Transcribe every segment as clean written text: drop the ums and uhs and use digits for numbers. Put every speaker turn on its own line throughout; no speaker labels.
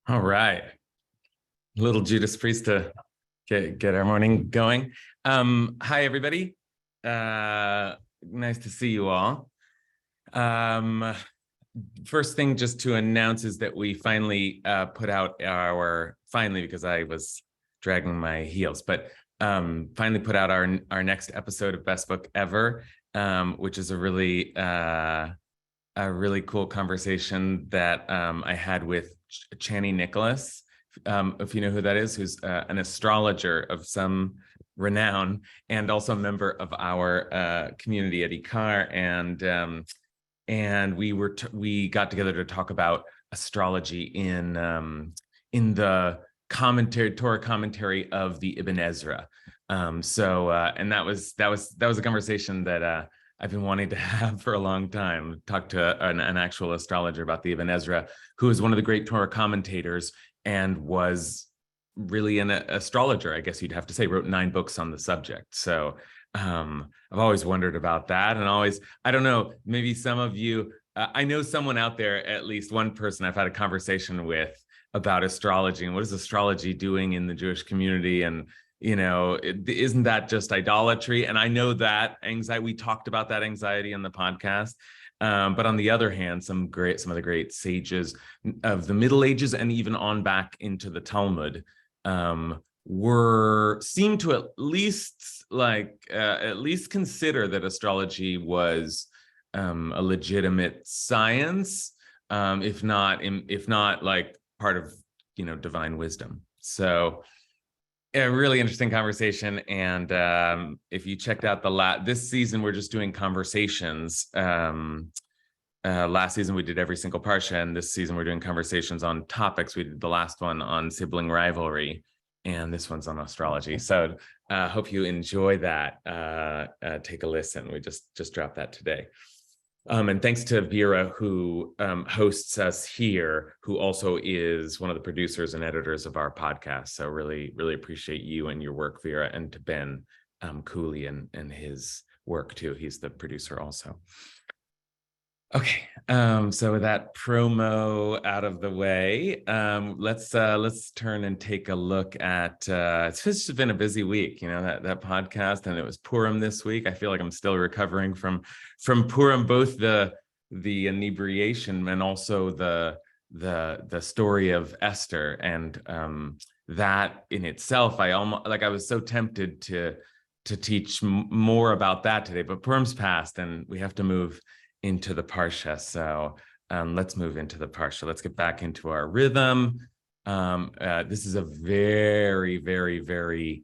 All right. Little Judas Priest to get our morning going. Hi, everybody. Nice to see you all. First thing just to announce is that we finally put out finally, because I was dragging my heels, but finally put out our next episode of Best Book Ever, which is a really cool conversation that I had with Chani Nicholas, if you know who that is, who's an astrologer of some renown and also a member of our community at Ikar, and we got together to talk about astrology in the Torah commentary of the Ibn Ezra. And that was a conversation that I've been wanting to have for a long time. Talk to an actual astrologer about the Ibn Ezra, who is one of the great Torah commentators and was really an astrologer, I guess you'd have to say, wrote 9 books on the subject. So I've always wondered about that, and I don't know, maybe some of you, I know someone out there, at least one person I've had a conversation with about astrology and what is astrology doing in the Jewish community, and isn't that just idolatry? And I know that anxiety, we talked about that anxiety on the podcast. But on the other hand, some of the great sages of the Middle Ages and even on back into the Talmud seem to at least consider that astrology was a legitimate science, if not like part of divine wisdom. So a really interesting conversation. And if you checked out this season, we're just doing conversations. Last season we did every single Parsha, and this season we're doing conversations on topics. We did the last one on sibling rivalry, and this one's on astrology. So hope you enjoy that. Take a listen. We just dropped that today. And thanks to Vera, who hosts us here, who also is one of the producers and editors of our podcast. So really, really appreciate you and your work, Vera, and to Ben Cooley and his work too. He's the producer also. Okay, so with that promo out of the way, let's turn and take a look at. It's just been a busy week, that podcast, and it was Purim this week. I feel like I'm still recovering from Purim, both the inebriation and also the story of Esther, and that in itself, I was so tempted to teach more about that today, but Purim's passed, and we have to move into the Parsha. So let's move into the Parsha. Let's get back into our rhythm. This is a very, very, very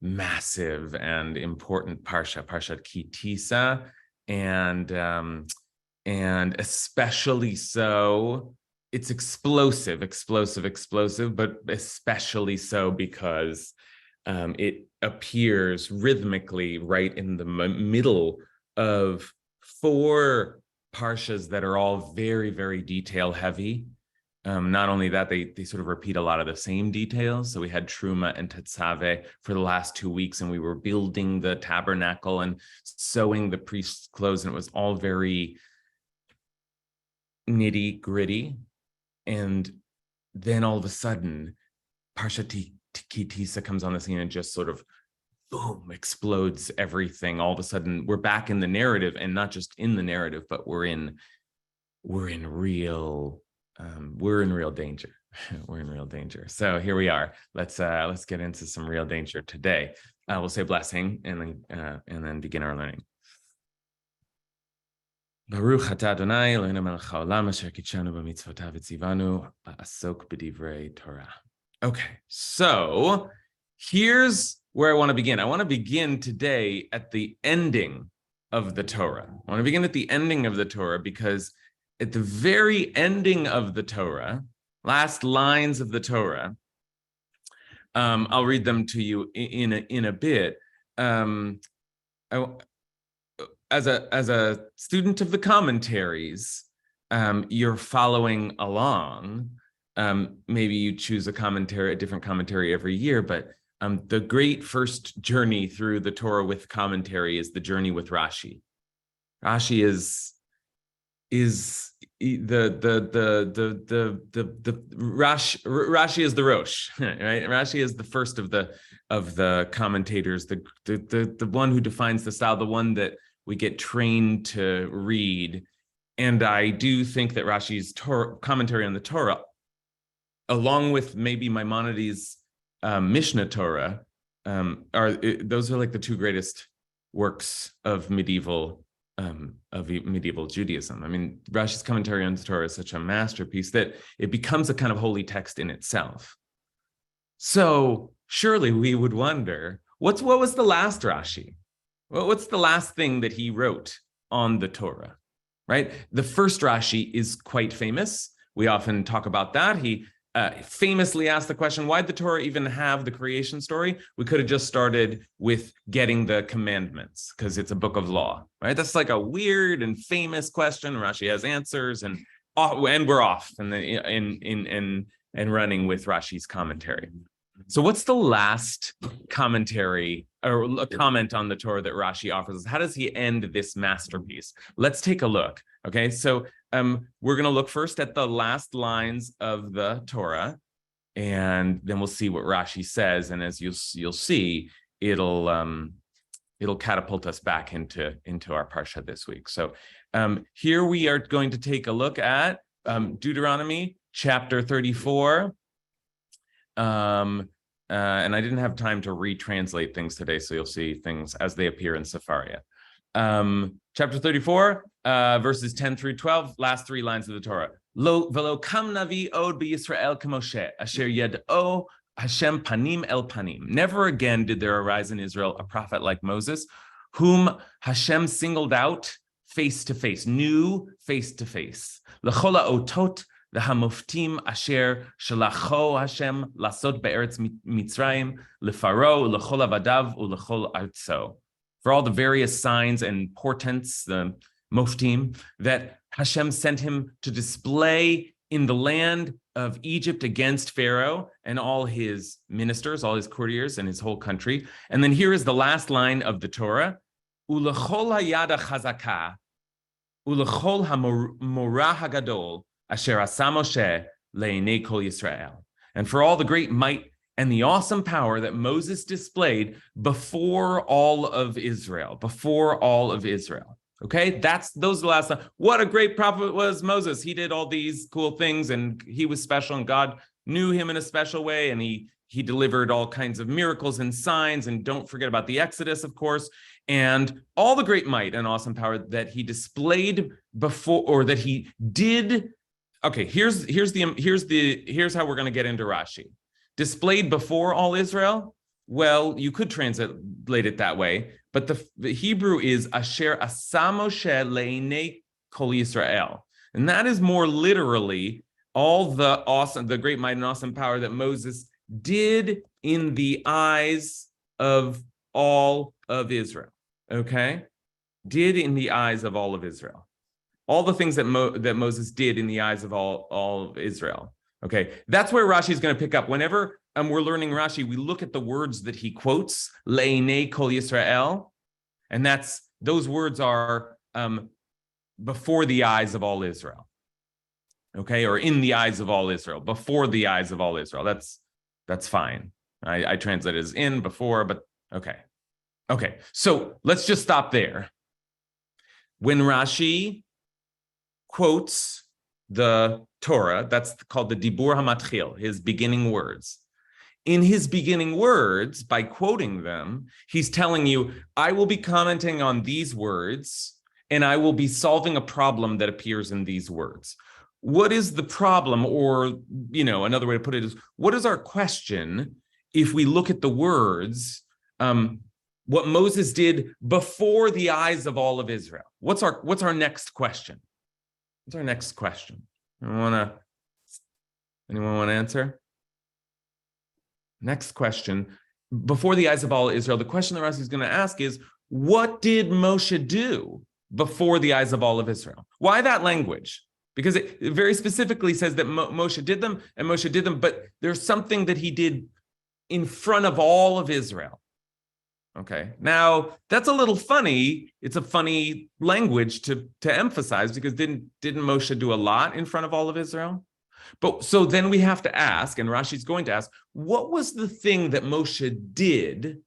massive and important Parsha, Parshat Ki Tisa, and especially so, it's explosive, but especially so because it appears rhythmically right in the middle of 4 parshas that are all very, very detail heavy. Not only that, they sort of repeat a lot of the same details. So we had Truma and Tetzaveh for the last 2 weeks, and we were building the tabernacle and sewing the priest's clothes, and it was all very nitty gritty. And then all of a sudden, Parshat Ki Tisa comes on the scene and just sort of boom, explodes everything. All of a sudden, we're back in the narrative, and not just in the narrative, but we're in real danger. We're in real danger. So here we are. Let's get into some real danger today. We'll say blessing and then begin our learning. Baruch atah Adonai Eloheinu melech haolam asher kitshanu b'mitzvotav v'tzivanu la'asok b'divrei Torah. Okay, so here's where I want to begin. I want to begin today at the ending of the Torah. I want to begin at the ending of the Torah because at the very ending of the Torah, last lines of the Torah, I'll read them to you in a bit. As a student of the commentaries, you're following along. Maybe you choose a different commentary every year, but the great first journey through the Torah with commentary is the journey with Rashi. Rashi is Rashi is the Rosh, right? Rashi is the first of the commentators, the one who defines the style, the one that we get trained to read. And I do think that Rashi's commentary on the Torah, along with maybe Maimonides' Mishnah Torah, those are like the two greatest works of medieval Judaism. I mean, Rashi's commentary on the Torah is such a masterpiece that it becomes a kind of holy text in itself. So surely we would wonder, what was the last Rashi? What's the last thing that he wrote on the Torah, right? The first Rashi is quite famous. We often talk about that. He famously asked the question, why did the Torah even have the creation story? We could have just started with getting the commandments because it's a book of law, right? That's like a weird and famous question. Rashi has answers, and we're off and running with Rashi's commentary. So what's the last commentary or a comment on the Torah that Rashi offers us? How does he end this masterpiece? Let's take a look. Okay, so we're going to look first at the last lines of the Torah, and then we'll see what Rashi says. And as you'll see, it'll catapult us back into our Parsha this week. So here we are going to take a look at Deuteronomy chapter 34. And I didn't have time to retranslate things today, so you'll see things as they appear in Sefaria. Chapter 34, verses 10 through 12, last three lines of the Torah. Lo velo kam navi od b'Yisrael k'Moshe, asher yad'o Hashem panim el panim. Never again did there arise in Israel a prophet like Moses, whom Hashem singled out face to face, knew face to face. L'chola otot the hamoftim asher shalacho Hashem lasot be'eretz Mitzrayim lefaro l'chol avadav u'l'chol artso. For all the various signs and portents, the moftim, that Hashem sent him to display in the land of Egypt against Pharaoh and all his ministers, all his courtiers, and his whole country. And then here is the last line of the Torah: U'lechol hayad hachazaka, u'lechol hamorah hagadol, asher asa Moshe le'enei kol Yisrael. And for all the great might and the awesome power that Moses displayed before all of Israel, Okay, those are the last. What a great prophet was Moses. He did all these cool things, and he was special, and God knew him in a special way, and he delivered all kinds of miracles and signs. And don't forget about the Exodus, of course, and all the great might and awesome power that he displayed before, or that he did. Okay, here's how we're going to get into Rashi. Displayed before all Israel? Well, you could translate it that way, but the Hebrew is Asher Asa Moshe Le'enei Kol Yisrael. And that is more literally all the great might and awesome power that Moses did in the eyes of all of Israel. Okay? Did in the eyes of all of Israel. All the things that Moses did in the eyes of all of Israel. Okay, that's where Rashi is going to pick up. Whenever we're learning Rashi, we look at the words that he quotes, Le'enei Kol Yisrael, and those words are before the eyes of all Israel. Okay, or in the eyes of all Israel, before the eyes of all Israel. That's fine. I translate it as in, before, but okay. Okay, so let's just stop there. When Rashi quotes the Torah, that's called the Dibur HaMatchil, his beginning words. In his beginning words, by quoting them, he's telling you, I will be commenting on these words, and I will be solving a problem that appears in these words. What is the problem? Or, another way to put it is, what is our question if we look at the words, what Moses did before the eyes of all of Israel? What's our next question? What's our next question? Anyone want to answer? Next question. Before the eyes of all Israel, the question that Rashi is going to ask is, what did Moshe do before the eyes of all of Israel? Why that language? Because it very specifically says that Moshe did them, and Moshe did them, but there's something that he did in front of all of Israel. Okay. Now that's a little funny. It's a funny language to emphasize because didn't Moshe do a lot in front of all of Israel? But so then we have to ask, and Rashi's going to ask, what was the thing that Moshe did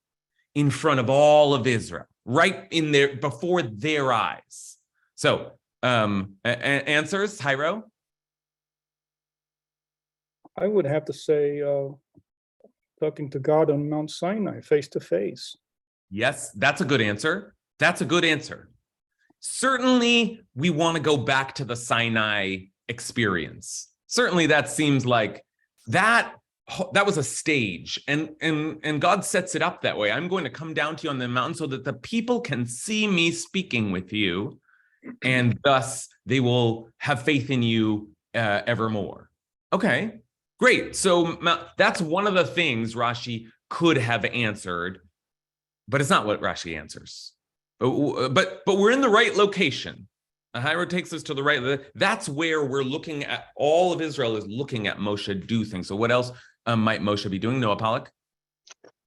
in front of all of Israel, right in there before their eyes? So answers, Hyro?
I would have to say talking to God on Mount Sinai, face to face.
Yes, that's a good answer. That's a good answer. Certainly, we want to go back to the Sinai experience. Certainly, that seems like that was a stage, and God sets it up that way. I'm going to come down to you on the mountain so that the people can see me speaking with you, and thus they will have faith in you evermore. Okay, great. So that's one of the things Rashi could have answered, but it's not what Rashi answers. But we're in the right location. Hiro takes us to the right. That's where we're looking at. All of Israel is looking at Moshe do things. So what else might Moshe be doing? Noah Pollack?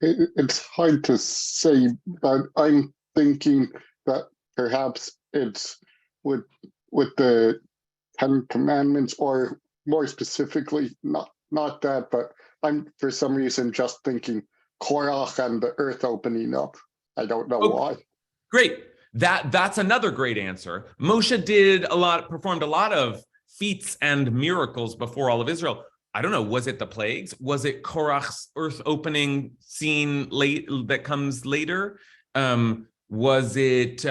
It's hard to say, but I'm thinking that perhaps it's with the Ten Commandments, or more specifically, not that, but I'm for some reason just thinking Korach and the earth opening up. I don't know why.
Great. That's another great answer. Moshe performed a lot of feats and miracles before all of Israel. I don't know, was it the plagues? Was it Korach's earth opening scene that comes later? Was it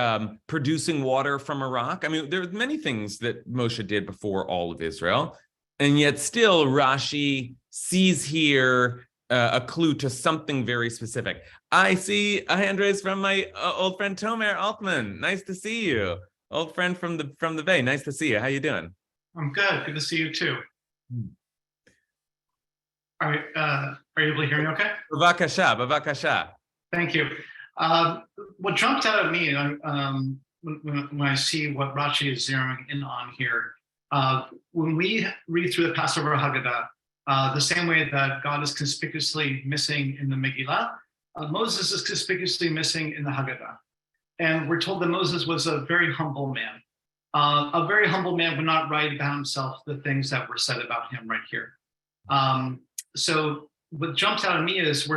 producing water from a rock? I mean, there are many things that Moshe did before all of Israel. And yet still Rashi sees here a clue to something very specific. I see a hand raised from my old friend Tomer Altman. Nice to see you. Old friend from the Bay. Nice to see you. How you doing?
I'm good. Good to see you too. Are you able to hear me okay?
Bavakasha.
Thank you. What jumped out at me when I see what Rashi is zeroing in on here, when we read through the Passover Haggadah, the same way that God is conspicuously missing in the Megillah, Moses is conspicuously missing in the Haggadah. And we're told that Moses was a very humble man. A very humble man would not write about himself the things that were said about him right here. So what jumps out at me is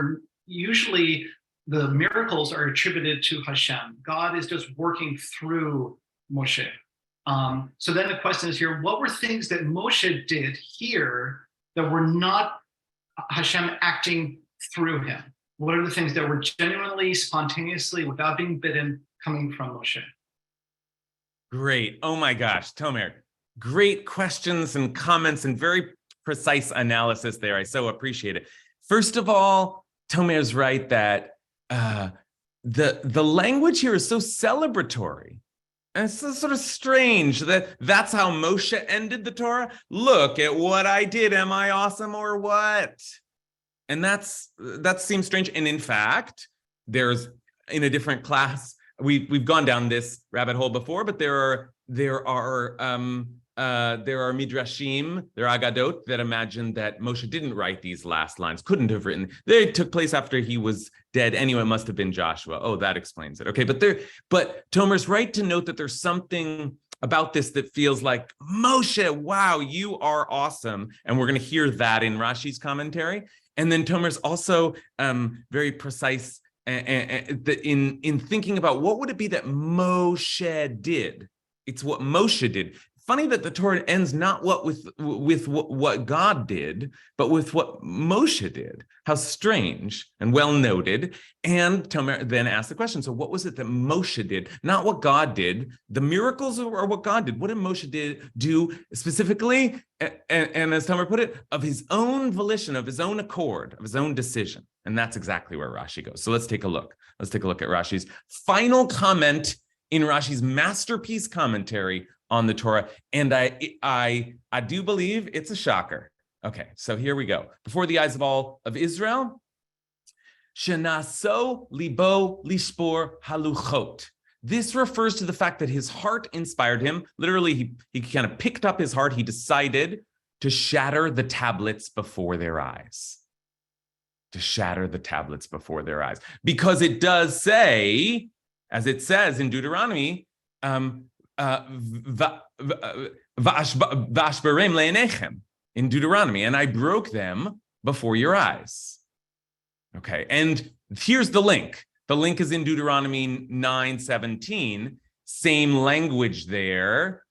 usually the miracles are attributed to Hashem. God is just working through Moshe. So then the question is here, what were things that Moshe did here that were not Hashem acting through him? What are the things that were genuinely, spontaneously, without being bidden, coming from Moshe?
Great. Oh my gosh, Tomer. Great questions and comments and very precise analysis there. I so appreciate it. First of all, Tomer's right that the language here is so celebratory. And it's so sort of strange that's how Moshe ended the Torah. Look at what I did. Am I awesome or what? And that seems strange. And in fact, there's in a different class, we've gone down this rabbit hole before, but there are midrashim, there are agadot that imagine that Moshe didn't write these last lines, couldn't have written. They took place after he was dead. Anyway, it must have been Joshua. Oh, that explains it. Okay, but Tomer's right to note that there's something about this that feels like, Moshe, wow, you are awesome. And we're going to hear that in Rashi's commentary. And then Tomer's also very precise in thinking about what would it be that Moshe did. It's what Moshe did. Funny that the Torah ends not with what God did, but with what Moshe did. How strange and well noted. And Tomer then asked the question, so what was it that Moshe did? Not what God did. The miracles are what God did. What did Moshe do specifically? And as Tomer put it, of his own volition, of his own accord, of his own decision. And that's exactly where Rashi goes. So let's take a look. Let's take a look at Rashi's final comment in Rashi's masterpiece commentary on the Torah. And I do believe it's a shocker. Okay, so here we go. Before the eyes of all of Israel, Shenaso libo lishpor haluchot. This refers to the fact that his heart inspired him. Literally, he kind of picked up his heart. He decided to shatter the tablets before their eyes. to shatter the tablets before their eyes. Because it does say, as it says in Deuteronomy, v'ashbarem le'enechem, in Deuteronomy, and I broke them before your eyes. Okay, and here's the link. The link is in Deuteronomy 9:17, same language there,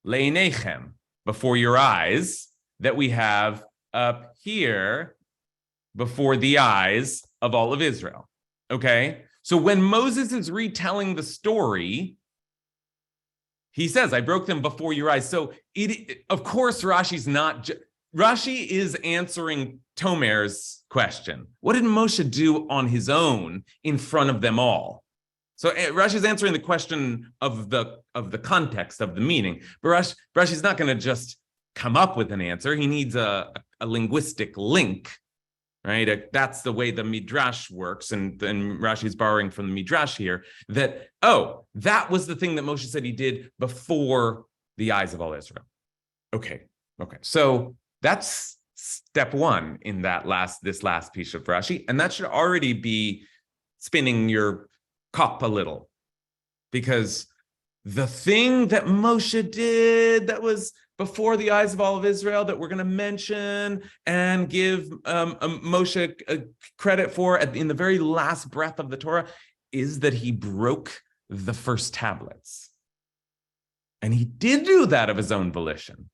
le'enechem, before your eyes, that we have up here, before the eyes of all of Israel. Okay, so when Moses is retelling the story, he says, I broke them before your eyes. So of course, Rashi is answering Tomer's question. What did Moshe do on his own in front of them all? So Rashi is answering the question of the context of the meaning, but Rashi's not going to just come up with an answer. He needs a linguistic link, right? That's the way the Midrash works, and Rashi's borrowing from the Midrash here, that, that was the thing that Moshe said he did before the eyes of all Israel. Okay. So that's step one in this last piece of Rashi, and that should already be spinning your cup a little, because the thing that Moshe did that was before the eyes of all of Israel that we're going to mention and give Moshe credit for in the very last breath of the Torah is that he broke the first tablets. And he did do that of his own volition.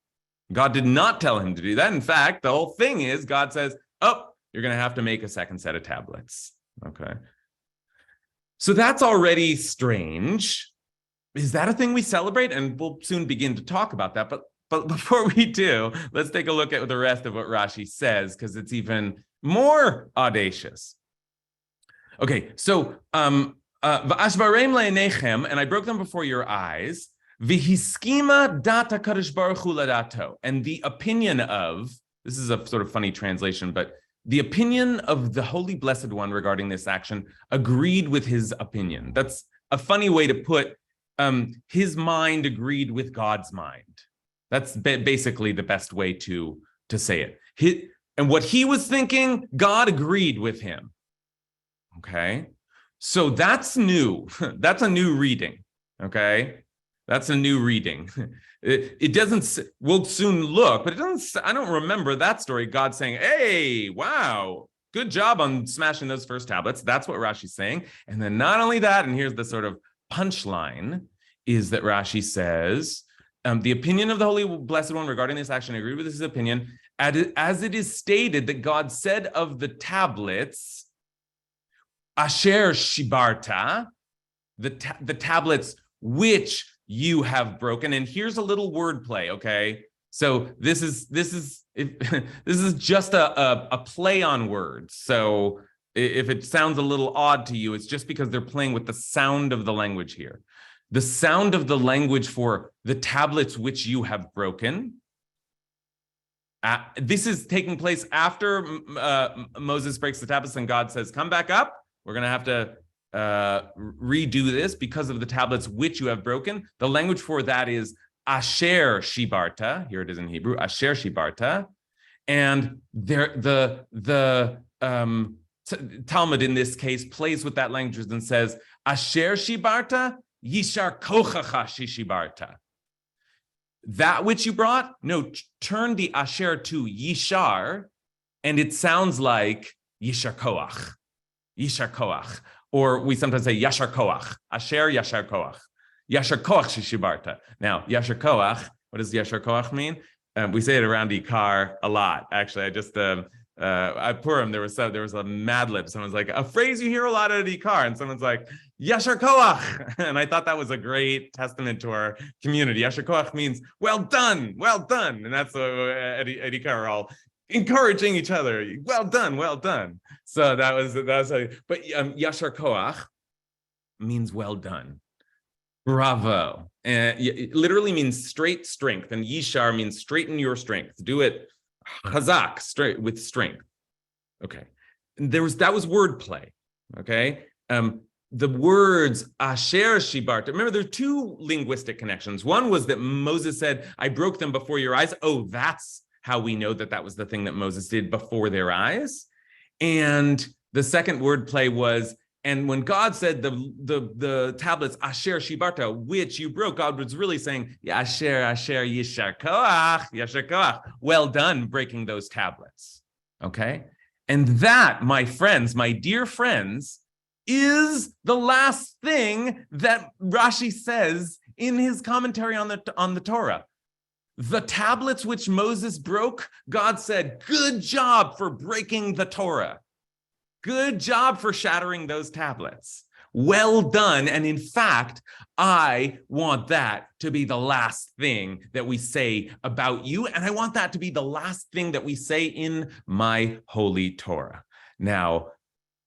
God did not tell him to do that. In fact, the whole thing is God says, you're going to have to make a second set of tablets. Okay. So that's already strange. Is that a thing we celebrate? And we'll soon begin to talk about that. But before we do, let's take a look at the rest of what Rashi says, because it's even more audacious. Okay, so v'ashbarem le'enechem, and I broke them before your eyes, v'hiskima data kadosh baruch hu ladato, and the opinion of, this is a sort of funny translation, but the opinion of the Holy Blessed One regarding this action agreed with his opinion. That's a funny way to put his mind agreed with God's mind. That's basically the best way to say it. And what he was thinking, God agreed with him. Okay, so that's new. That's a new reading. Okay, that's a new reading. It doesn't. We'll soon look, but it doesn't. I don't remember that story. God saying, "Hey, wow, good job on smashing those first tablets." That's what Rashi's saying. And then not only that, and here's the sort of punchline, is that Rashi says, the opinion of the Holy Blessed One regarding this action, I agree with his opinion, as it is stated that God said of the tablets, Asher Shibarta, the tablets which you have broken. And here's a little wordplay, okay? So this is just a play on words. So if it sounds a little odd to you, it's just because they're playing with the sound of the language here. The sound of the language for the tablets which you have broken. This is taking place after Moses breaks the tablets and God says, come back up. We're going to have to redo this because of the tablets which you have broken. The language for that is Asher Shibarta. Here it is in Hebrew, Asher Shibarta. And the Talmud in this case plays with that language and says, Asher Shibarta, Yishar Kochacha Shishibarta. That which you brought, turn the Asher to Yishar, and it sounds like Yishar Koach. Yishar Koach. Or we sometimes say Yashar Koach. Asher Yashar Koach. Yashar Koach Shishibarta. Now, Yashar Koach, what does Yashar Koach mean? We say it around Ikar a lot. Actually, I just at Purim there was a Mad Lib. Someone's like, a phrase you hear a lot at Ikar, and someone's like, Yashar Koach, and I thought that was a great testament to our community. Yashar Koach means well done, and that's at Ikar are all encouraging each other. Well done. So that was but Yashar Koach means well done. Bravo. It literally means straight strength, and Yishar means straighten your strength. Do it chazak, straight with strength. Okay. That was wordplay. Okay. The words Asher Shibarta. Remember, there are two linguistic connections. One was that Moses said, I broke them before your eyes. Oh, that's how we know that was the thing that Moses did before their eyes. And the second wordplay was, and when God said the tablets, Asher Shibarta, which you broke, God was really saying, Asher, Asher, Yishar Koach, Yashar Koach. Well done breaking those tablets. Okay? And that, my friends, my dear friends, is the last thing that Rashi says in his commentary on the Torah. The tablets which Moses broke, God said, good job for breaking the Torah. Good job for shattering those tablets. Well done. And in fact, I want that to be the last thing that we say about you. And I want that to be the last thing that we say in my holy Torah. Now,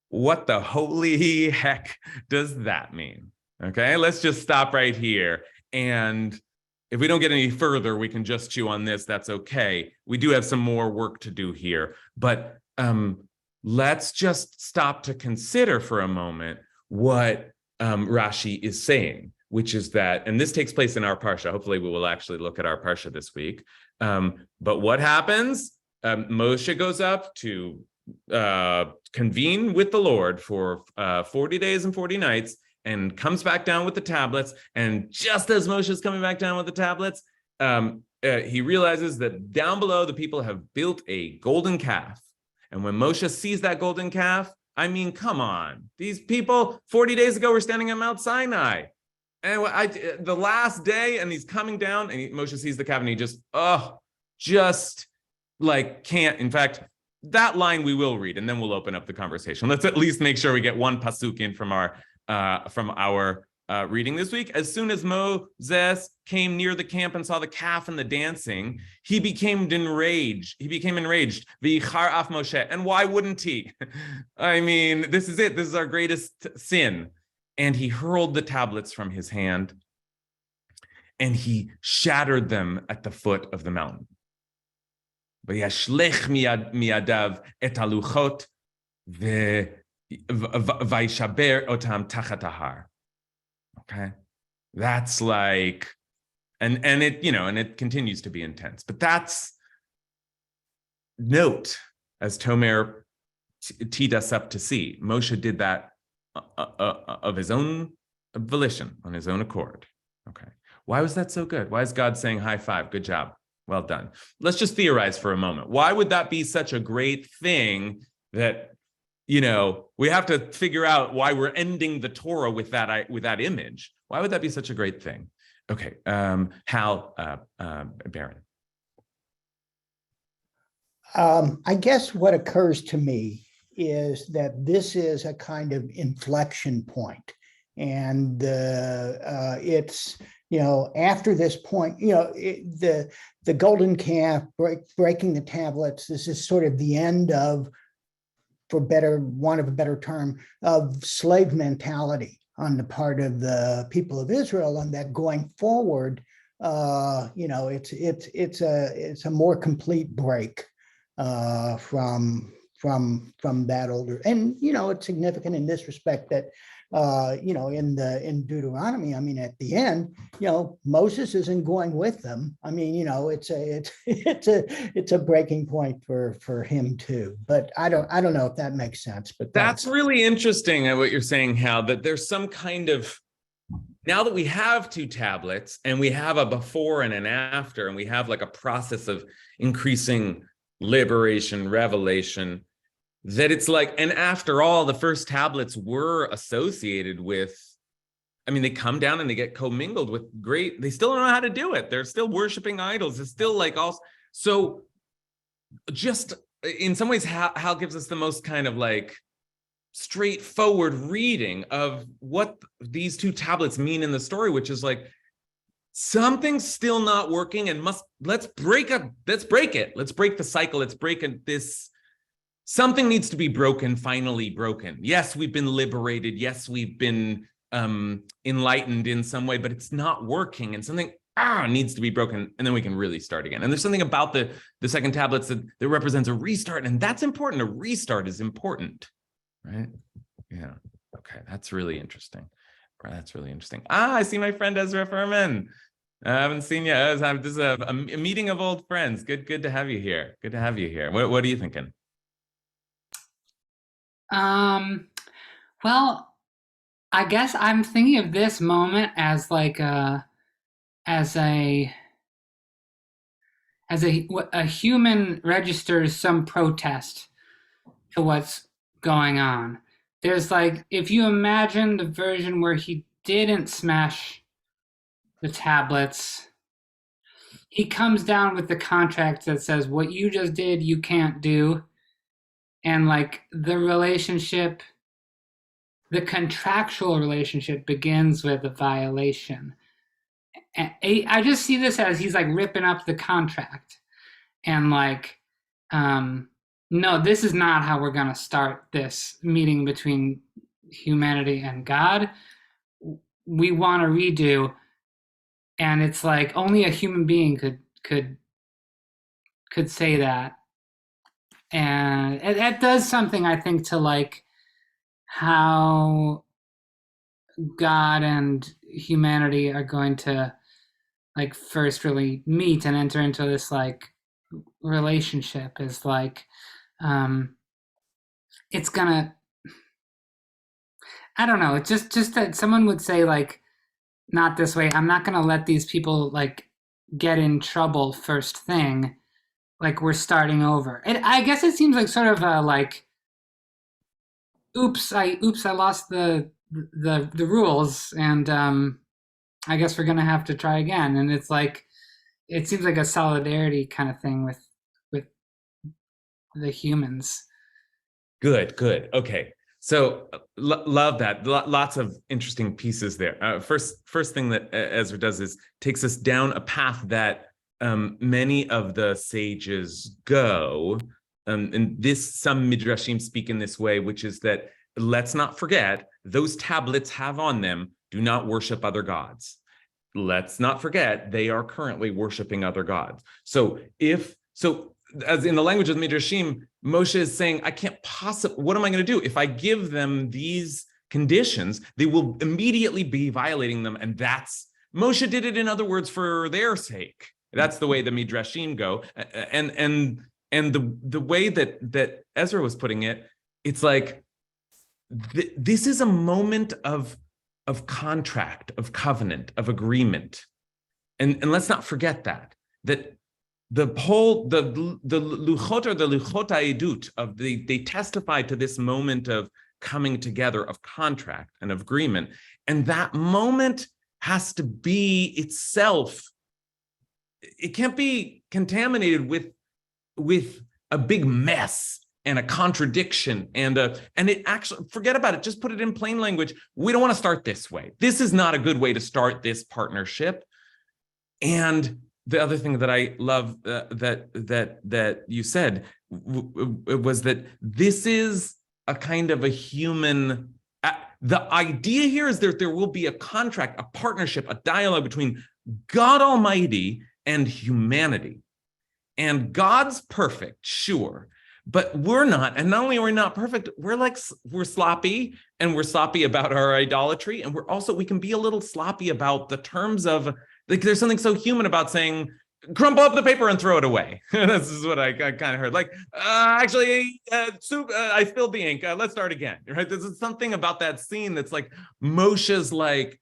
what the holy heck does that mean? Okay, let's just stop right here. And if we don't get any further, we can just chew on this. That's okay. We do have some more work to do here. But let's just stop to consider for a moment what Rashi is saying, which is that, and this takes place in our Parsha. Hopefully we will actually look at our Parsha this week. But what happens? Moshe goes up to convene with the Lord for 40 days and 40 nights and comes back down with the tablets. And just as Moshe is coming back down with the tablets, he realizes that down below the people have built a golden calf. And when Moshe sees that golden calf, I mean, come on. These people 40 days ago were standing on Mount Sinai. And the last day, and he's coming down, and Moshe sees the calf, and he just like can't. In fact, that line we will read, and then we'll open up the conversation. Let's at least make sure we get one pasuk in from our reading this week. As soon as Moses came near the camp and saw the calf and the dancing, he became enraged. V'yichar af Moshe. And why wouldn't he? I mean, this is it. This is our greatest sin. And he hurled the tablets from his hand, and he shattered them at the foot of the mountain. V'yashlech miyadav et haluchot v'yishaber otam tachat ahar. Okay, that's like, and it continues to be intense. But that's, note, as Tomer teed us up to see, Moshe did that of his own volition, on his own accord. Okay, why was that so good? Why is God saying high five, good job, well done? Let's just theorize for a moment. Why would that be such a great thing that, we have to figure out why we're ending the Torah with that image? Why would that be such a great thing? Okay, Hal Barron.
I guess what occurs to me is that this is a kind of inflection point, and it's after this point, the golden calf breaking the tablets. This is sort of the end of, for want of a better term, of slave mentality on the part of the people of Israel, and that going forward, it's a more complete break from that older. And it's significant in this respect that in Deuteronomy, I mean, at the end, Moses isn't going with them. I mean, it's a breaking point for him too. But I don't know if that makes sense. But
that's really interesting what you're saying, Hal, that there's some kind of, now that we have two tablets and we have a before and an after, and we have like a process of increasing liberation, revelation, that it's like, and after all, the first tablets were associated with, I mean, they come down and they get commingled with they still don't know how to do it. They're still worshiping idols. It's still like all, so just in some ways, Hal gives us the most kind of like straightforward reading of what these two tablets mean in the story, which is like, something's still not working, and let's break it. Let's break the cycle. Let's break this. Something needs to be broken, finally broken. Yes, we've been liberated. Yes, we've been enlightened in some way, but it's not working, and something needs to be broken, and then we can really start again. And there's something about the second tablets that represents a restart, and that's important. A restart is important, right? Yeah. Okay, that's really interesting. That's really interesting. I see my friend Ezra Furman. I haven't seen you. This is a meeting of old friends. Good to have you here. Good to have you here. What are you thinking?
Well, I guess I'm thinking of this moment as like as a a human registers some protest to what's going on. There's like, if you imagine the version where he didn't smash the tablets, he comes down with the contract that says what you just did you can't do, and like the relationship, the contractual relationship begins with a violation. And I just see this as he's like ripping up the contract and like, no, this is not how we're going to start this meeting between humanity and God. We want to redo, and it's like only a human being could say that, and that does something, I think, to like how God and humanity are going to like first really meet and enter into this like relationship. Is like, it's gonna, I don't know, it's just that someone would say like, not this way, I'm not gonna let these people like get in trouble first thing, like we're starting over. I guess it seems like sort of a like, oops, I lost the rules, and I guess we're gonna have to try again. And it's like, it seems like a solidarity kind of thing with the humans.
Good. Okay. So love that. Lots of interesting pieces there. First thing that Ezra does is takes us down a path that many of the sages go. And some midrashim speak in this way, which is that let's not forget those tablets have on them, do not worship other gods. Let's not forget they are currently worshiping other gods. So as in the language of the midrashim, Moshe is saying, I can't possibly, what am I going to do? If I give them these conditions, they will immediately be violating them. And Moshe did it, in other words, for their sake. That's the way the midrashim go. And the way that Ezra was putting it, it's like, this is a moment of contract, of covenant, of agreement. And let's not forget that the luchot, or the luchot ha'edut of they testify to this moment of coming together, of contract and of agreement. And that moment has to be itself, it can't be contaminated with a big mess and a contradiction and it actually, forget about it, just put it in plain language. We don't want to start this way. This is not a good way to start this partnership. And the other thing that I love that you said was that this is a kind of a human. The idea here is that there will be a contract, a partnership, a dialogue between God Almighty and humanity. And God's perfect, sure, but we're not. And not only are we not perfect, we're sloppy, and we're sloppy about our idolatry, and we can be a little sloppy about the terms of. Like, there's something so human about saying, crumple up the paper and throw it away. This is what I kind of heard. Like, I spilled the ink. Let's start again. Right? There's something about that scene that's like, Moshe's like,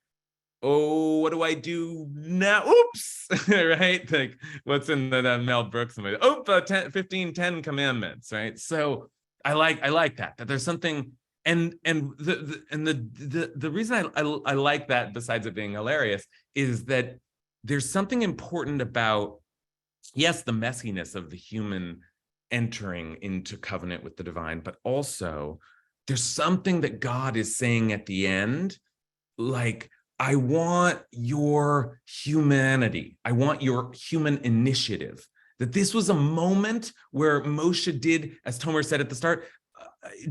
oh, what do I do now? Oops. Right? Like, what's in the Mel Brooks movie? 10 commandments. Right? So I like that there's something. And the reason I like that, besides it being hilarious, is that there's something important about, yes, the messiness of the human entering into covenant with the divine, but also there's something that God is saying at the end, like, I want your humanity. I want your human initiative. That this was a moment where Moshe did, as Tomer said at the start,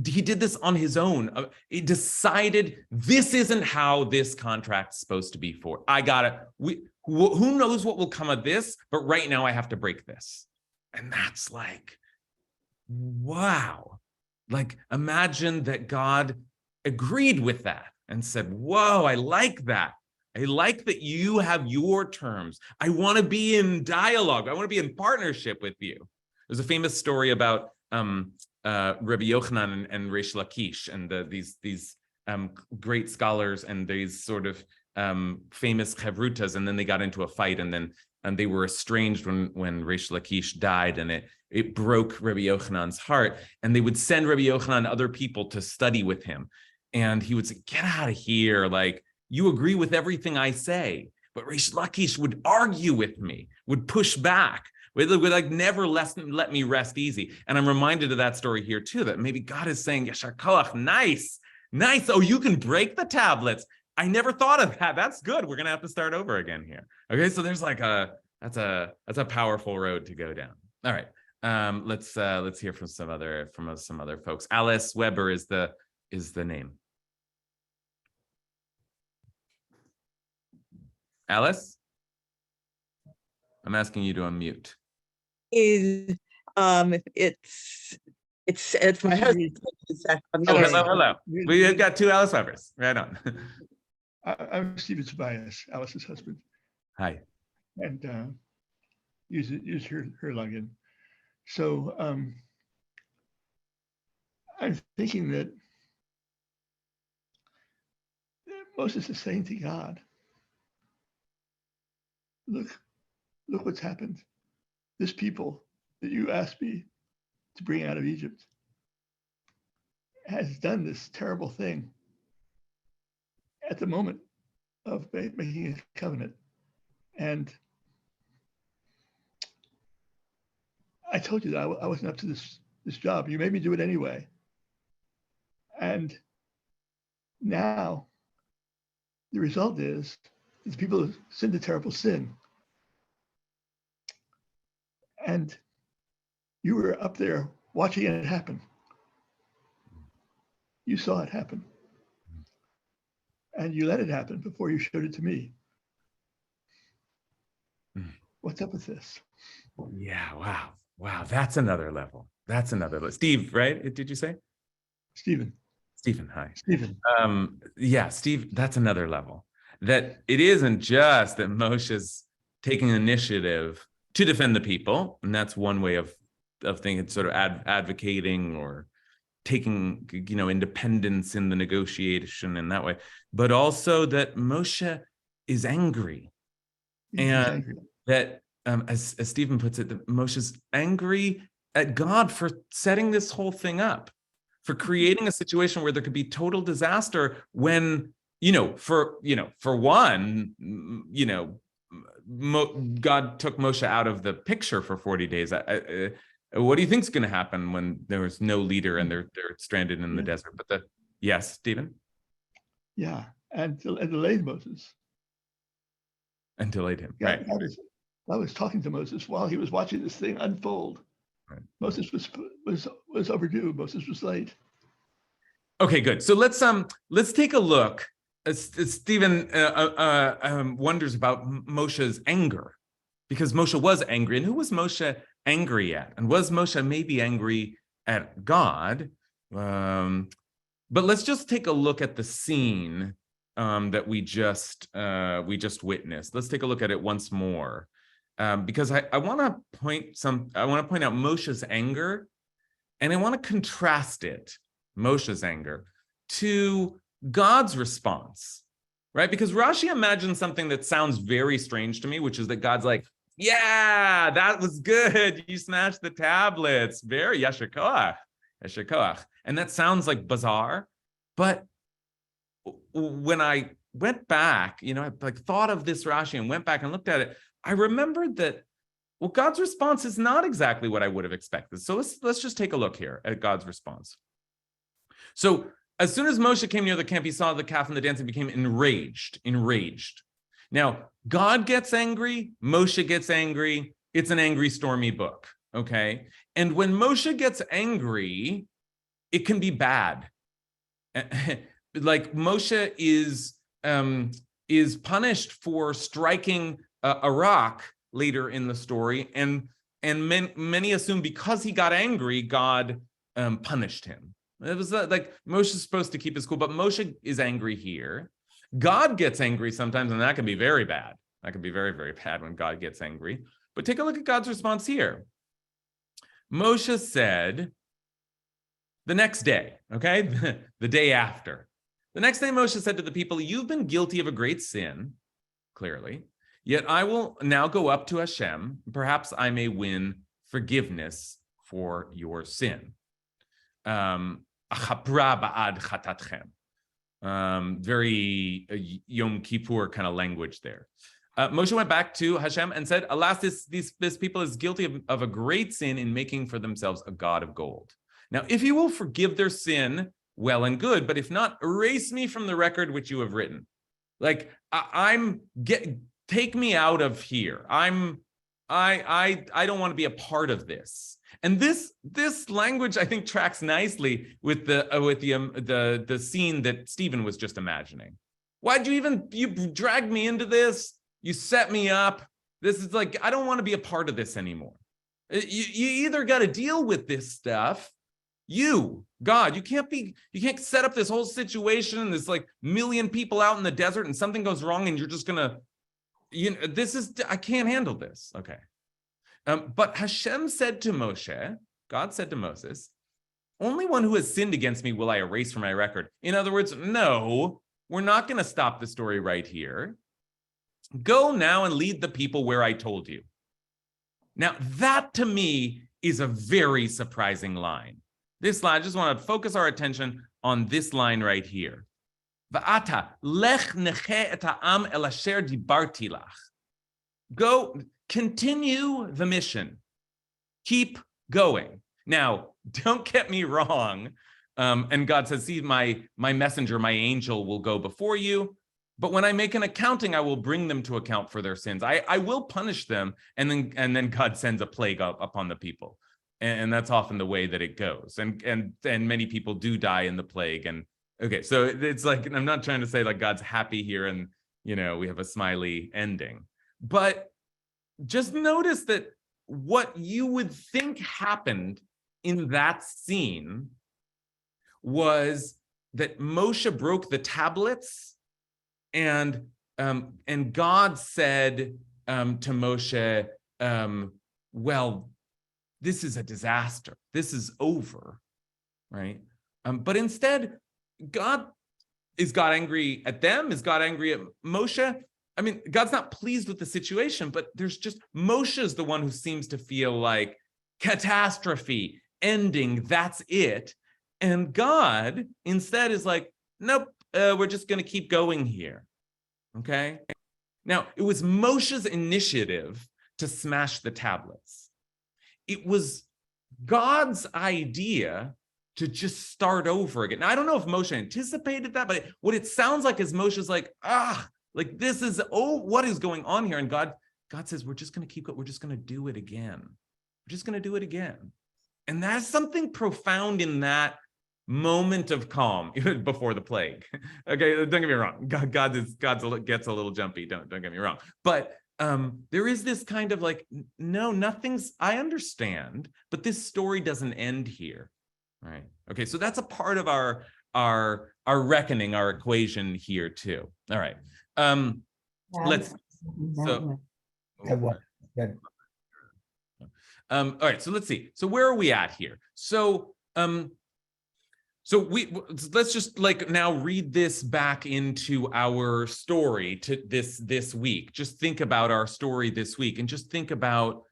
he did this on his own. He decided this isn't how this contract's supposed to be for. I got it. Who knows what will come of this? But right now I have to break this. And that's like, wow. Like, imagine that God agreed with that and said, whoa, I like that. I like that you have your terms. I want to be in dialogue. I want to be in partnership with you. There's a famous story about Rabbi Yochanan and Reish Lakish and these great scholars and these sort of famous chavrutas, and then they got into a fight, and they were estranged when Reish Lakish died, and it broke Rabbi Yochanan's heart, and they would send Rabbi Yochanan other people to study with him, and he would say, "Get out of here, like you agree with everything I say." But Reish Lakish would argue with me, would push back, would like never let me rest easy. And I'm reminded of that story here too, that maybe God is saying, Yashar Koach, nice. Oh, you can break the tablets. I never thought of that. That's good. We're gonna have to start over again here. Okay, so there's like that's a powerful road to go down. All right, let's hear from some other folks. Alice Weber is the name. Alice, I'm asking you to unmute.
It's my husband.
Hello. We've got two Alice Webers. Right on.
I'm Stephen Tobias, Alice's husband,
Hi.
and use her login. So I'm thinking that Moses is saying to God, look what's happened. This people that you asked me to bring out of Egypt has done this terrible thing at the moment of making a covenant. And I told you that I wasn't up to this job. You made me do it anyway. And now the result is these people have sinned a terrible sin. And you were up there watching it happen. You saw it happen. And you let it happen before you showed it to me. What's up with this?
Yeah, wow. That's another level. Steve, right? Did you say?
Stephen,
hi.
Stephen.
Yeah, Steve, that's another level. That it isn't just that Moshe's taking initiative to defend the people, and that's one way of thinking, sort of advocating or taking, independence in the negotiation in that way, but also that Moshe is angry. That, as Stephen puts it, that Moshe's angry at God for setting this whole thing up, for creating a situation where there could be total disaster when, for one, God took Moshe out of the picture for 40 days. What do you think is going to happen when there was no leader and they're stranded in the desert? But yes, Stephen?
Yeah, and delayed Moses.
And delayed him,
Yeah,
right.
I was talking to Moses while he was watching this thing unfold. Right. Moses was overdue. Moses was late.
Okay, good. So let's take a look. Stephen wonders about Moshe's anger, because Moshe was angry. And who was Moshe angry at? And was Moshe maybe angry at God? But let's just take a look at the scene that we just witnessed. Let's take a look at it once more, because I want to point out Moshe's anger, and I want to contrast it, Moshe's anger, to God's response, right? Because Rashi imagines something that sounds very strange to me, which is that God's like, yeah, that was good. You smashed the tablets. Very yashar koach. And that sounds like bizarre. But when I went back, I thought of this Rashi and went back and looked at it, I remembered that, well, God's response is not exactly what I would have expected. So let's just take a look here at God's response. So as soon as Moshe came near the camp, he saw the calf and the dance and became enraged. Now, God gets angry, Moshe gets angry. It's an angry, stormy book, okay? And when Moshe gets angry, it can be bad. Like Moshe is punished for striking a rock later in the story, and many assume because he got angry, God punished him. It was like Moshe's supposed to keep his cool, but Moshe is angry here. God gets angry sometimes, and that can be very bad. That can be very, very bad when God gets angry. But take a look at God's response here. Moshe said, The next day, okay, the day after. The next day, Moshe said to the people, you've been guilty of a great sin, clearly, yet I will now go up to Hashem. Perhaps I may win forgiveness for your sin. Very Yom Kippur kind of language there. Moshe went back to Hashem and said, alas, this people is guilty of a great sin in making for themselves a god of gold. Now, if you will forgive their sin, well and good, but if not, erase me from the record which you have written. Like, take me out of here. I don't want to be a part of this. And this language, I think, tracks nicely with the scene that Stephen was just imagining. Why'd you dragged me into this? You set me up. This is like, I don't want to be a part of this anymore. You either got to deal with this stuff. God, you can't set up this whole situation and there's like million people out in the desert and something goes wrong and you're just gonna, I can't handle this. Okay. But Hashem said to Moshe, God said to Moses, only one who has sinned against me will I erase from my record. In other words, no, we're not going to stop the story right here. Go now and lead the people where I told you. Now, that to me is a very surprising line. This line, I just want to focus our attention on this line right here. Va'ata lech neche et ha'am el asher dibarti lach. Go, continue the mission. Keep going. Now, don't get me wrong. And God says, see, my messenger, my angel will go before you. But when I make an accounting, I will bring them to account for their sins. I will punish them. And then God sends a plague upon the people. And that's often the way that it goes. And many people do die in the plague. And okay, so it's like, I'm not trying to say like God's happy here and, we have a smiley ending. But just notice that what you would think happened in that scene was that Moshe broke the tablets and God said to Moshe, well, this is a disaster. This is over, right? But instead, is God angry at them? Is God angry at Moshe? I mean, God's not pleased with the situation, but there's just, Moshe is the one who seems to feel like catastrophe, ending, that's it. And God instead is like, nope, we're just going to keep going here, okay? Now, it was Moshe's initiative to smash the tablets. It was God's idea to just start over again. Now, I don't know if Moshe anticipated that, but what it sounds like is Moshe's like, like this is, what is going on here? And God says, we're just going to keep going. We're just going to do it again. We're just going to do it again. And there's something profound in that moment of calm before the plague. Okay, don't get me wrong. God gets a little jumpy. Don't get me wrong. But there is this kind of like, no, nothing's, I understand, but this story doesn't end here, right? Okay, so that's a part of our reckoning, our equation here too. All right, let's. So, all right, so let's see. So where are we at here? So let's just like now read this back into our story to this week. Just think about our story this week and just think about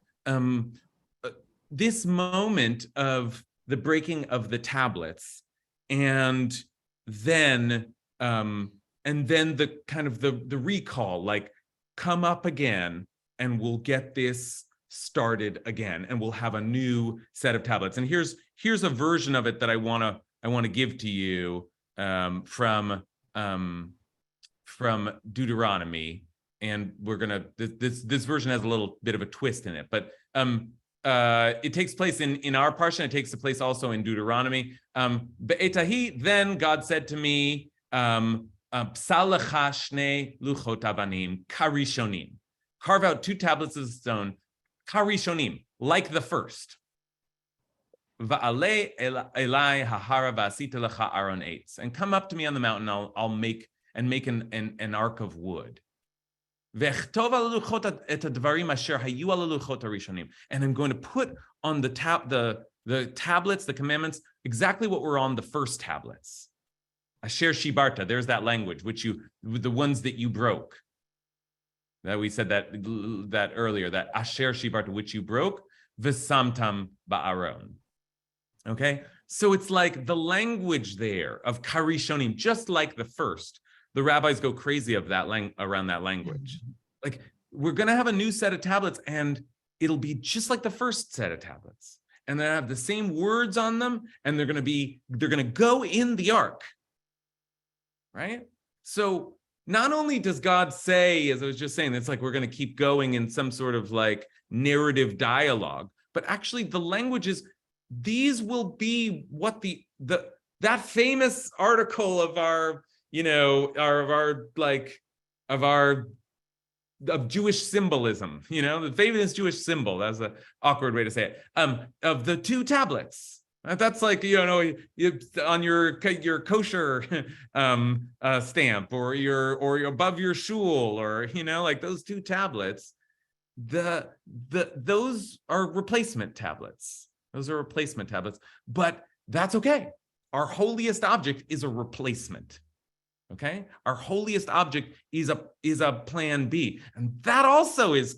this moment of the breaking of the tablets and then the kind of the recall, like come up again and we'll get this started again and we'll have a new set of tablets. And here's a version of it that I want to give to you from Deuteronomy, and we're gonna this version has a little bit of a twist in it, but it takes place in our Parsha. It takes place also in Deuteronomy. Be'etahi, then God said to me, Psalacha shnei luchot avanim karishonim, carve out 2 tablets of stone, karishonim, like the first. Va'alei elai hahara va'asita lecha aron eitz, and come up to me on the mountain. I'll make an ark of wood. Ve'chtov al luchot et advarim asher hayu al luchot harishonim, and I'm going to put on the The tablets, the commandments, exactly what were on the first tablets. Asher shibarta, there's that language, the ones that you broke. That we said that earlier, that Asher shibarta, which you broke, v'samtam ba'aron. Okay, so it's like the language there of karishonim, just like the first. The rabbis go crazy of that around that language. Like, we're going to have a new set of tablets, and it'll be just like the first set of tablets, and they have the same words on them, and they're going to go in the ark, right? So not only does God say, as I was just saying, it's like we're going to keep going in some sort of like narrative dialogue, but actually the language is, these will be what that famous article of our, of Jewish symbolism, the famous Jewish symbol, that's an awkward way to say it, of the two tablets. That's like, on your kosher stamp, or above your shul, or, like those two tablets, those are replacement tablets. Those are replacement tablets, but that's okay. Our holiest object is a replacement. Okay, our holiest object is a plan B, and that also is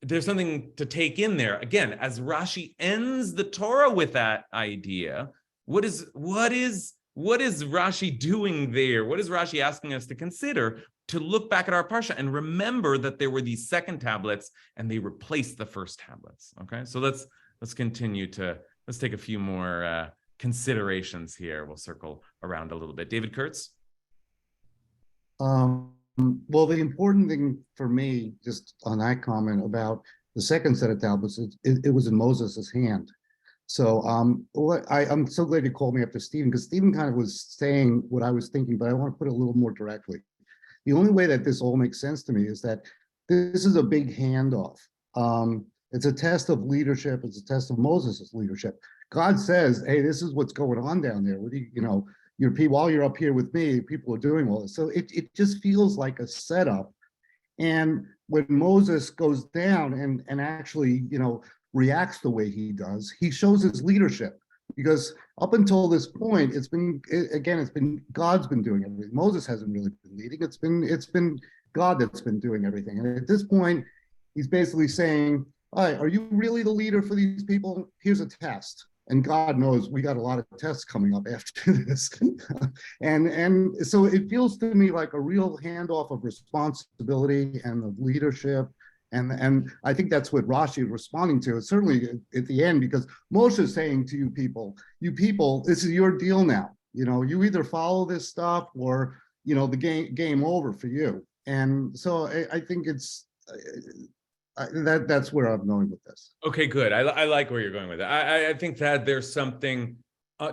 there's something to take in there. Again, as Rashi ends the Torah with that idea, what is Rashi doing there? What is Rashi asking us to consider? To look back at our Parsha and remember that there were these second tablets and they replaced the first tablets. Okay, so let's continue let's take a few more considerations here. We'll circle around a little bit. David Kurtz?
Well, the important thing for me, just on that comment about the second set of tablets, it was in Moses' hand. So I'm so glad you called me after Stephen, because Stephen kind of was saying what I was thinking, but I want to put it a little more directly. The only way that this all makes sense to me is that this is a big handoff. It's a test of leadership. It's a test of Moses' leadership. God says, hey, this is what's going on down there. Your people, while you're up here with me, people are doing all this. So it just feels like a setup. And when Moses goes down and actually, reacts the way he does, he shows his leadership. Because up until this point, it's been God's been doing everything. Moses hasn't really been leading. It's been God that's been doing everything. And at this point, he's basically saying, all right, are you really the leader for these people? Here's a test. And God knows we got a lot of tests coming up after this. and so it feels to me like a real handoff of responsibility and of leadership. And I think that's what Rashi is responding to. It's certainly at the end, because Moshe is saying to you people, this is your deal now. You either follow this stuff or, the game over for you. And so I think that's where I'm going with this.
Okay, good. I like where you're going with it. I think that there's something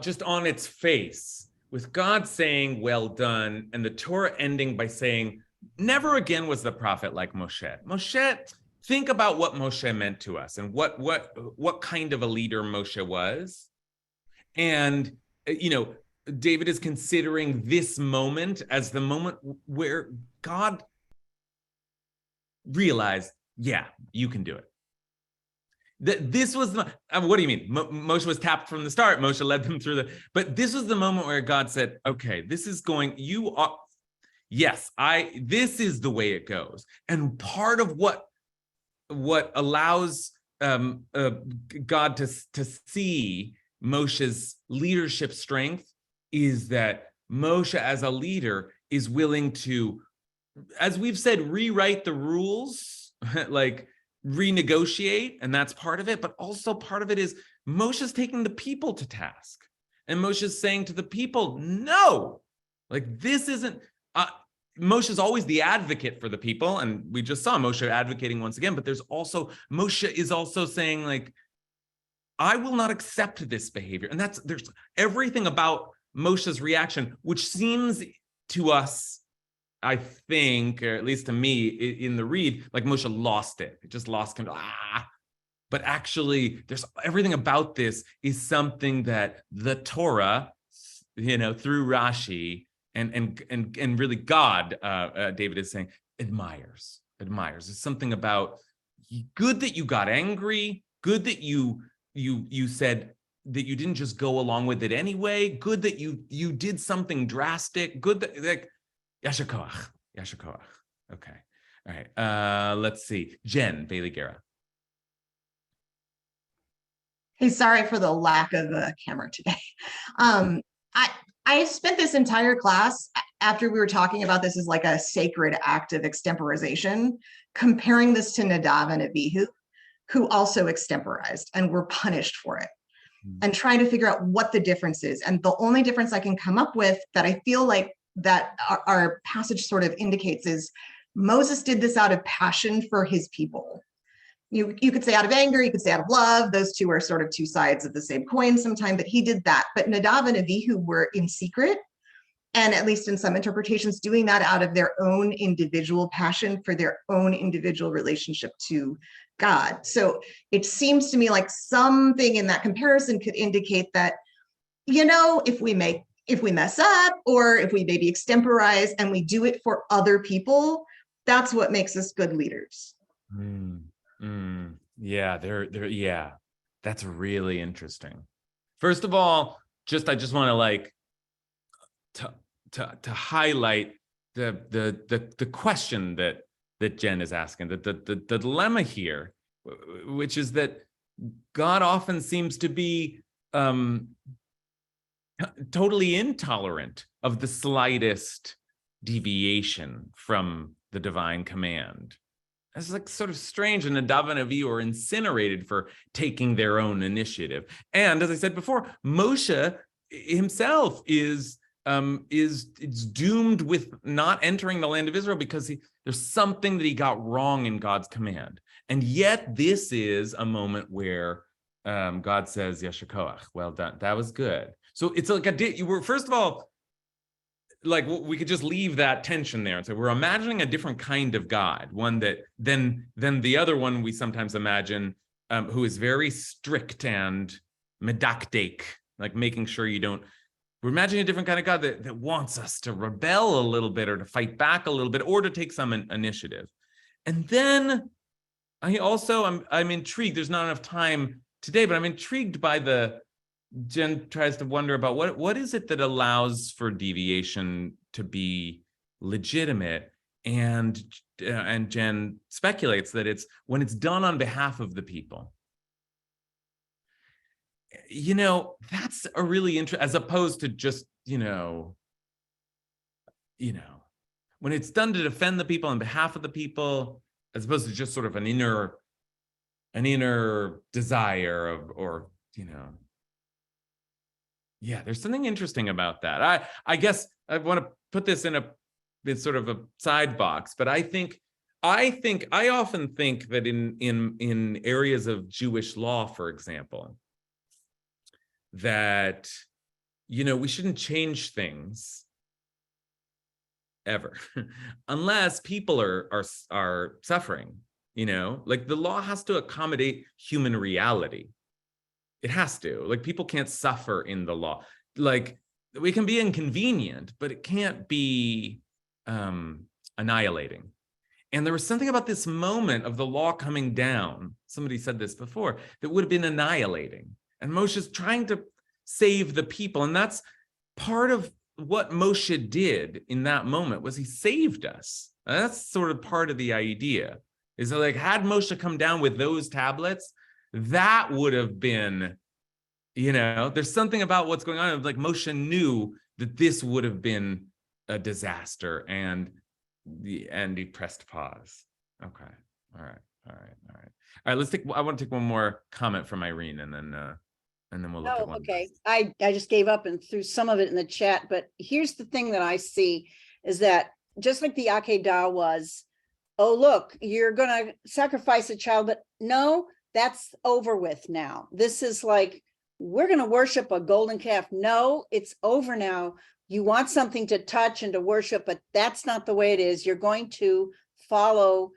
just on its face with God saying, well done, and the Torah ending by saying, never again was the prophet like Moshe. Moshe, think about what Moshe meant to us and what kind of a leader Moshe was. And, David is considering this moment as the moment where God realized, yeah, you can do it. This was the, what do you mean? Moshe was tapped from the start. Moshe led them through but this was the moment where God said, okay, this is going, this is the way it goes. And part of what allows God to see Moshe's leadership strength is that Moshe as a leader is willing to, as we've said, rewrite the rules, like renegotiate, and that's part of it. But also part of it is Moshe's taking the people to task. And Moshe's saying to the people, no, like this isn't, Moshe's always the advocate for the people. And we just saw Moshe advocating once again, but Moshe is also saying like, I will not accept this behavior. And there's everything about Moshe's reaction, which seems to us, I think, or at least to me in the read, like Moshe lost it. It just lost control. But actually, there's everything about this is something that the Torah, through Rashi and really God, David is saying, admires. It's something about good that you got angry, good that you you said that you didn't just go along with it anyway. Good that you did something drastic. Good that like Yasher Koach. Okay. All right. Let's see. Jen Bailey Guerra.
Hey, sorry for the lack of a camera today. I spent this entire class after we were talking about this as like a sacred act of extemporization, comparing this to Nadav and Abihu, who also extemporized and were punished for it, and trying to figure out what the difference is. And the only difference I can come up with that I feel like that our passage sort of indicates is Moses did this out of passion for his people. You could say out of anger, you could say out of love. Those two are sort of two sides of the same coin sometimes, but he did that. But Nadav and Abihu were in secret, and at least in some interpretations, doing that out of their own individual passion for their own individual relationship to God. So it seems to me like something in that comparison could indicate that, if we mess up, or if we maybe extemporize and we do it for other people, that's what makes us good leaders.
Yeah, yeah, that's really interesting. First of all, I just want to like to highlight the question that Jen is asking, the dilemma here, which is that God often seems to be totally intolerant of the slightest deviation from the divine command. It's like sort of strange, and Nadav and Avihu are incinerated for taking their own initiative. And as I said before, Moshe himself is doomed with not entering the land of Israel because there's something that he got wrong in God's command. And yet this is a moment where God says, Yasher Koach, well done. That was good. So it's like you were, first of all, like we could just leave that tension there and say we're imagining a different kind of God, one that than the other one we sometimes imagine, who is very strict and medactic, like making sure you don't. We're imagining a different kind of God that wants us to rebel a little bit, or to fight back a little bit, or to take some initiative. And then I'm intrigued. There's not enough time today, but I'm intrigued by Jen tries to wonder about what is it that allows for deviation to be legitimate, and Jen speculates that it's when it's done on behalf of the people. That's a really interesting, as opposed to just when it's done to defend the people on behalf of the people, as opposed to just sort of an inner desire or yeah, there's something interesting about that. I guess I want to put this in it's sort of a side box, but I often think that in areas of Jewish law, for example, that we shouldn't change things ever unless people are suffering. Like the law has to accommodate human reality. It has to. Like people can't suffer in the law. Like we can be inconvenient, but it can't be annihilating. And there was something about this moment of the law coming down, somebody said this before, that would have been annihilating. And Moshe's trying to save the people. And that's part of what Moshe did in that moment, was he saved us. And that's sort of part of the idea, is that like, had Moshe come down with those tablets, that would have been, there's something about what's going on. Like Moshe knew that this would have been a disaster, and he pressed pause. Okay. All right. I want to take one more comment from Irene, and then we'll look at one.
Okay. I just gave up and threw some of it in the chat, but here's the thing that I see is that just like the Akedah was, oh, look, you're going to sacrifice a child, but no, that's over with now. This is like, we're going to worship a golden calf. No, it's over now. You want something to touch and to worship, but that's not the way it is. You're going to follow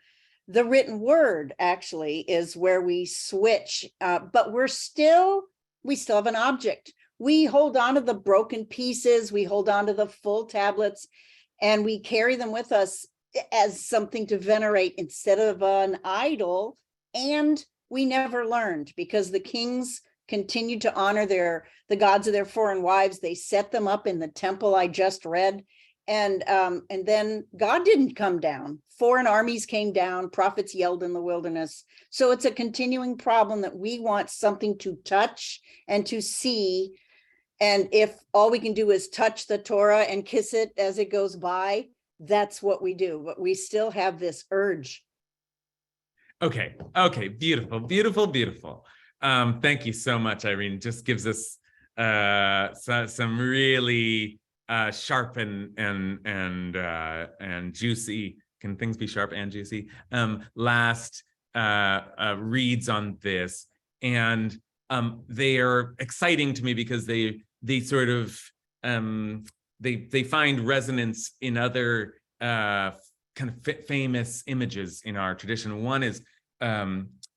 the written word, actually, is where we switch. But we still have an object. We hold on to the broken pieces. We hold on to the full tablets, and we carry them with us as something to venerate instead of an idol. And we never learned, because the kings continued to honor the gods of their foreign wives. They set them up in the temple I just read. And then God didn't come down. Foreign armies came down, prophets yelled in the wilderness. So it's a continuing problem that we want something to touch and to see. And if all we can do is touch the Torah and kiss it as it goes by, that's what we do. But we still have this urge.
Okay, beautiful, beautiful, beautiful. Thank you so much, Irene. Just gives us some really sharp and juicy. Can things be sharp and juicy? Last reads on this, and they are exciting to me because they sort of they find resonance in other kind of famous images in our tradition. One is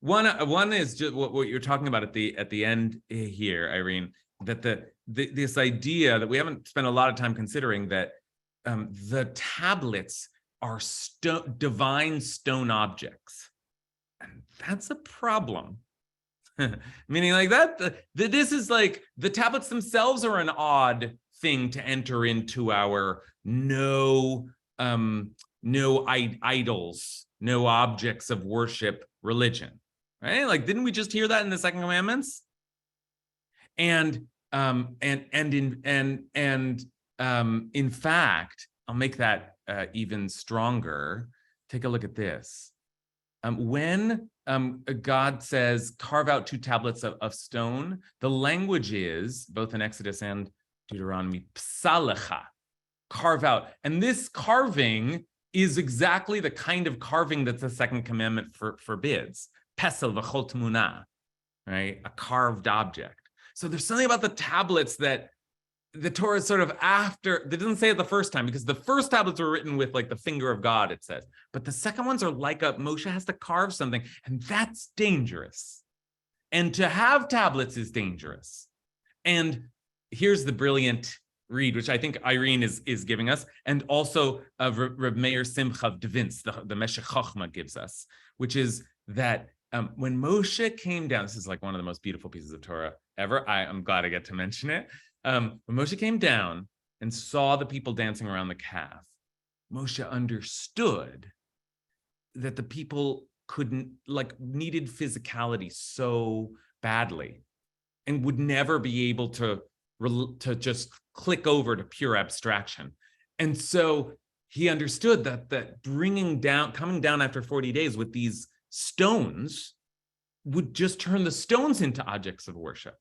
one is just what you're talking about at the end here, Irene, that this idea that we haven't spent a lot of time considering, that the tablets are divine stone objects, and that's a problem. Meaning like that this is like the tablets themselves are an odd thing to enter into our no idols, no objects of worship religion, right? Like, didn't we just hear that in the Second Commandments? And in fact, I'll make that even stronger. Take a look at this. When God says, carve out 2 tablets of stone, the language is, both in Exodus and Deuteronomy, psalecha, carve out. And this carving is exactly the kind of carving that the Second Commandment forbids. Pesel v'chol tmuna, right? A carved object. So there's something about the tablets that the Torah is sort of after. They didn't say it the first time, because the first tablets were written with like the finger of God, it says. But the second ones are like Moshe has to carve something, and that's dangerous. And to have tablets is dangerous. And here's the brilliant read, which I think Irene is giving us, and also Reb Meir Simcha of Devintz, the Meshech Chochma, gives us, which is that when Moshe came down, this is like one of the most beautiful pieces of Torah ever. I'm glad I get to mention it. When Moshe came down and saw the people dancing around the calf, Moshe understood that the people needed physicality so badly and would never be able to just click over to pure abstraction. And so he understood that coming down after 40 days with these stones would just turn the stones into objects of worship.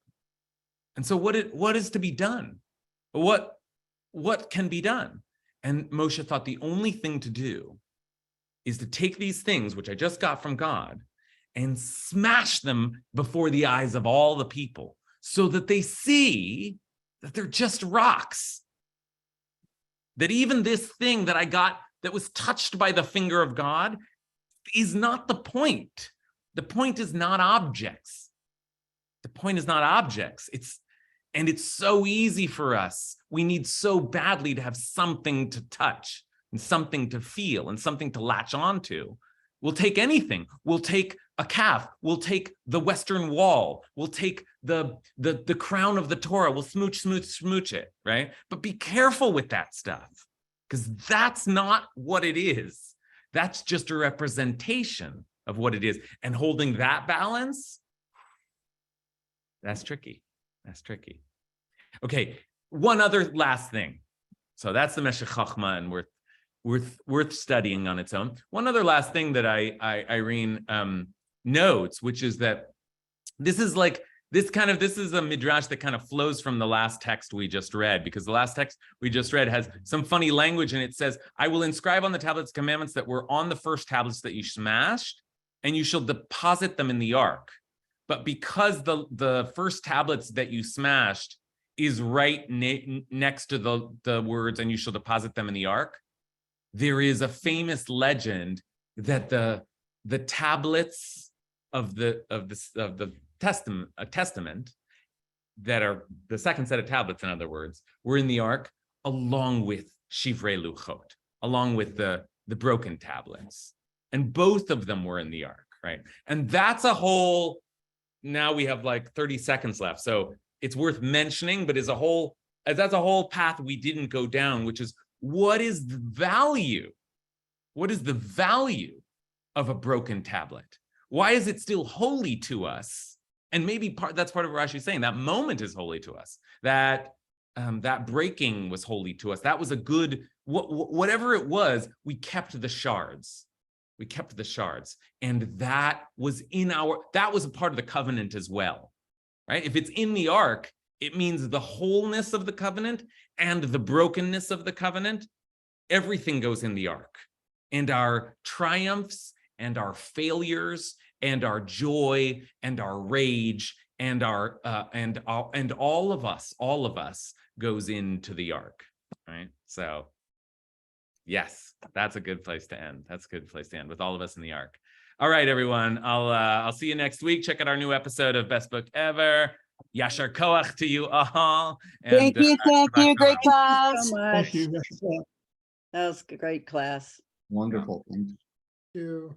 And so what is to be done? What can be done? And Moshe thought the only thing to do is to take these things, which I just got from God, and smash them before the eyes of all the people so that they see that they're just rocks. That even this thing that I got that was touched by the finger of God is not the point. The point is not objects. The point is not objects. It's so easy for us. We need so badly to have something to touch and something to feel and something to latch onto. We'll take anything. We'll take a calf. We'll take the Western Wall. We'll take the crown of the Torah. We'll smooch it, right? But be careful with that stuff, because that's not what it is. That's just a representation of what it is. And holding that balance, that's tricky. That's tricky. Okay, one other last thing. So that's the Meshech Chochma, and worth studying on its own. One other last thing that Irene notes, which is that this is a midrash that kind of flows from the last text we just read, because the last text we just read has some funny language, and it says, I will inscribe on the tablets commandments that were on the first tablets that you smashed, and you shall deposit them in the ark. But because the first tablets that you smashed is right next to the words, and you shall deposit them in the ark, there is a famous legend that the tablets of the testament that are the second set of tablets, in other words, were in the ark along with Shivrei Luchot, along with the broken tablets, and both of them were in the ark, right? And that's a whole now we have like 30 seconds left. So it's worth mentioning, but that's a whole path we didn't go down, which is what is the value? What is the value of a broken tablet? Why is it still holy to us? And maybe that's part of what Rashi is saying. That moment is holy to us. That breaking was holy to us. That was a good, whatever it was, we kept the shards. We kept the shards. And that was that was a part of the covenant as well, right? If it's in the ark, it means the wholeness of the covenant and the brokenness of the covenant. Everything goes in the ark. And our triumphs and our failures and our joy and our rage and all of us goes into the ark, right? So yes, that's a good place to end. That's a good place to end, with all of us in the ark. All right, everyone. I'll see you next week. Check out our new episode of Best Book Ever. Yashar koach to you all. And,
Thank you. Great class.
So
Thank
much.
you.
That was a great class.
Wonderful. Thank you.
You.